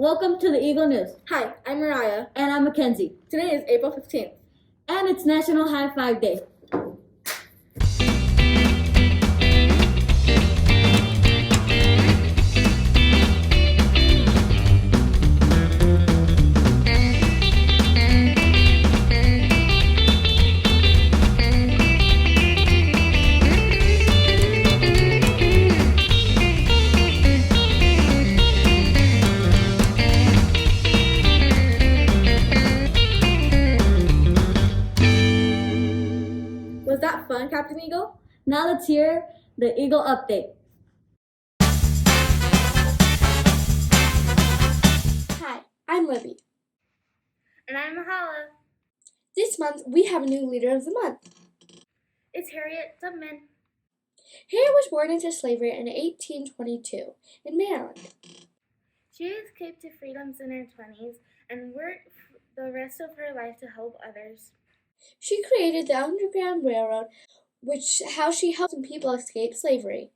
Welcome to the Eagle News. Hi, I'm Mariah. And I'm Mackenzie. Today is April 15th. And it's National High Five Day. Was that fun, Captain Eagle? Now let's hear the Eagle Update. Hi, I'm Libby. And I'm Mahala. This month, we have a new Leader of the Month. It's Harriet Tubman. Harriet was born into slavery in 1822 in Maryland. She escaped to freedoms in her 20s and worked the rest of her life to help others. She created the Underground Railroad, how she helped people escape slavery.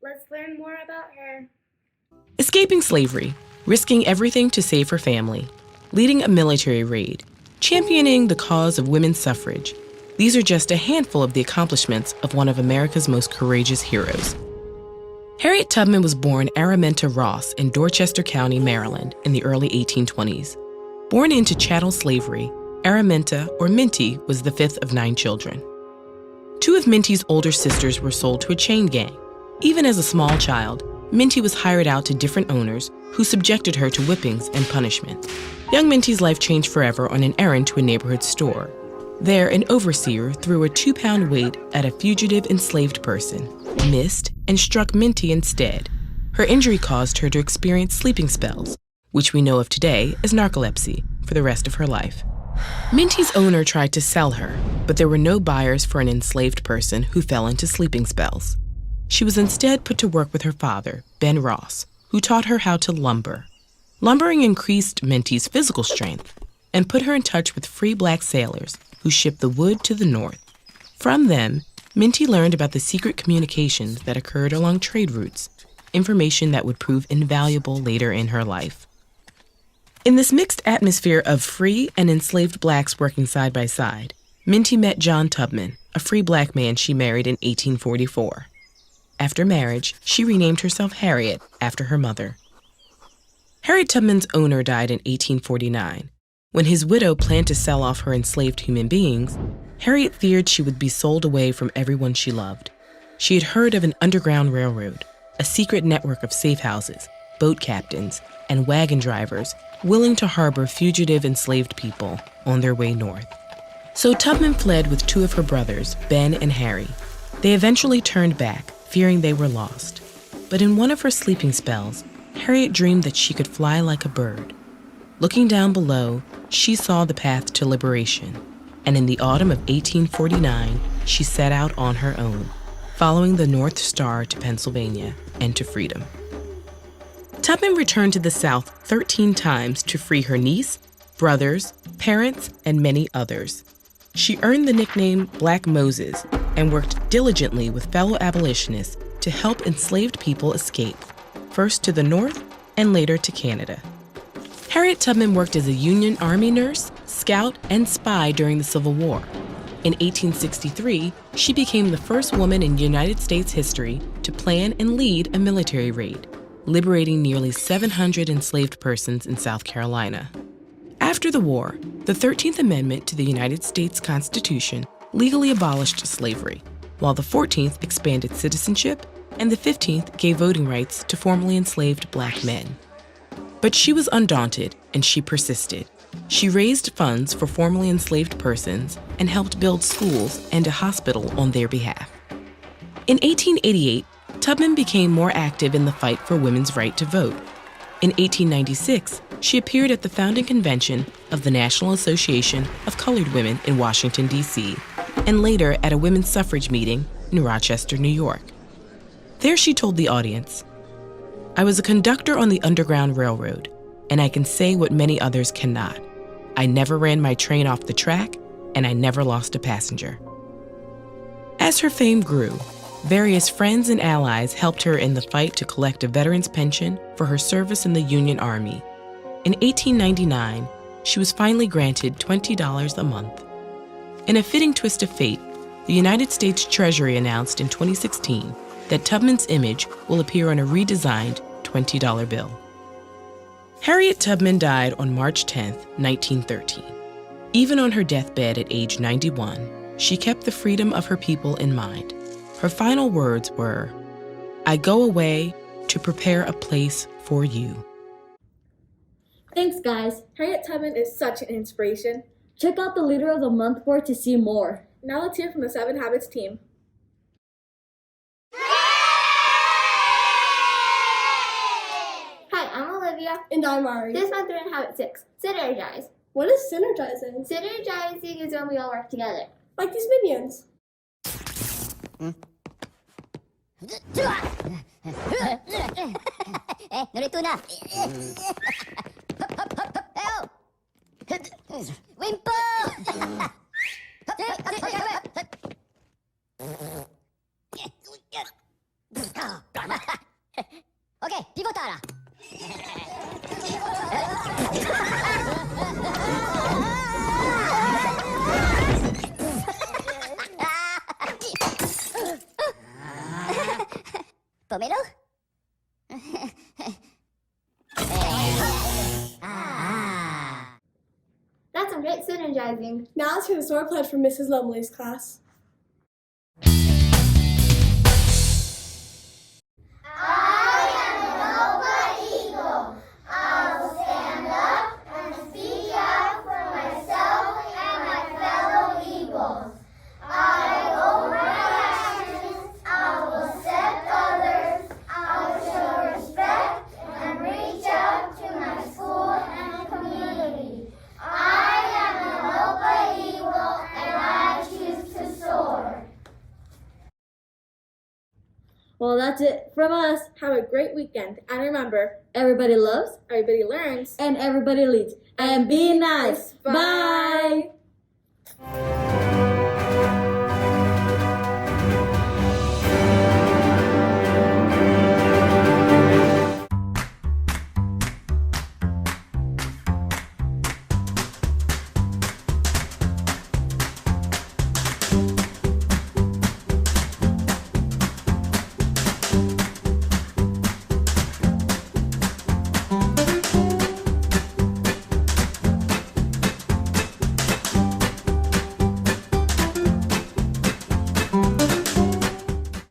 Let's learn more about her. Escaping slavery, risking everything to save her family, leading a military raid, championing the cause of women's suffrage. These are just a handful of the accomplishments of one of America's most courageous heroes. Harriet Tubman was born Araminta Ross in Dorchester County, Maryland, in the early 1820s. Born into chattel slavery, Araminta, or Minty, was the fifth of 9 children. 2 of Minty's older sisters were sold to a chain gang. Even as a small child, Minty was hired out to different owners who subjected her to whippings and punishment. Young Minty's life changed forever on an errand to a neighborhood store. There, an overseer threw a 2-pound weight at a fugitive enslaved person, missed, and struck Minty instead. Her injury caused her to experience sleeping spells, which we know of today as narcolepsy, for the rest of her life. Minty's owner tried to sell her, but there were no buyers for an enslaved person who fell into sleeping spells. She was instead put to work with her father, Ben Ross, who taught her how to lumber. Lumbering increased Minty's physical strength and put her in touch with free black sailors who shipped the wood to the north. From them, Minty learned about the secret communications that occurred along trade routes, information that would prove invaluable later in her life. In this mixed atmosphere of free and enslaved blacks working side by side, Minty met John Tubman, a free black man she married in 1844. After marriage, she renamed herself Harriet after her mother. Harriet Tubman's owner died in 1849. When his widow planned to sell off her enslaved human beings, Harriet feared she would be sold away from everyone she loved. She had heard of an underground railroad, a secret network of safe houses, boat captains, and wagon drivers willing to harbor fugitive enslaved people on their way north. So Tubman fled with 2 of her brothers, Ben and Harry. They eventually turned back, fearing they were lost. But in one of her sleeping spells, Harriet dreamed that she could fly like a bird. Looking down below, she saw the path to liberation, and in the autumn of 1849, she set out on her own, following the North Star to Pennsylvania and to freedom. Tubman returned to the South 13 times to free her niece, brothers, parents, and many others. She earned the nickname Black Moses and worked diligently with fellow abolitionists to help enslaved people escape, first to the North and later to Canada. Harriet Tubman worked as a Union Army nurse, scout, and spy during the Civil War. In 1863, she became the first woman in United States history to plan and lead a military raid, liberating nearly 700 enslaved persons in South Carolina. After the war, the 13th Amendment to the United States Constitution legally abolished slavery, while the 14th expanded citizenship and the 15th gave voting rights to formerly enslaved black men. But she was undaunted, and she persisted. She raised funds for formerly enslaved persons and helped build schools and a hospital on their behalf. In 1888, Tubman became more active in the fight for women's right to vote. In 1896, she appeared at the founding convention of the National Association of Colored Women in Washington, D.C., and later at a women's suffrage meeting in Rochester, New York. There she told the audience, "I was a conductor on the Underground Railroad, and I can say what many others cannot. I never ran my train off the track, and I never lost a passenger." As her fame grew, various friends and allies helped her in the fight to collect a veteran's pension for her service in the Union Army, In 1899, she was finally granted $20 a month. In a fitting twist of fate, the United States Treasury announced in 2016 that Tubman's image will appear on a redesigned $20 bill. Harriet Tubman died on March 10, 1913. Even on her deathbed at age 91, she kept the freedom of her people in mind. Her final words were, "I go away to prepare a place for you." Thanks, guys. Harriet Tubman is such an inspiration. Check out the Leader of the Month board to see more. Now let's hear from the 7 Habits team. Hi, I'm Olivia. And I'm Ari. This month we're in Habit 6, Synergize. What is synergizing? Synergizing is when we all work together. Like these minions. Narito na. Wimpo! Okay, pivotara. Pomelo? That's some great synergizing. Now let's hear the sword pledge from Mrs. Lumley's class. Well, that's it from us. Have a great weekend. And remember, Everybody loves everybody learns. and everybody leads. And be nice. Bye. Bye.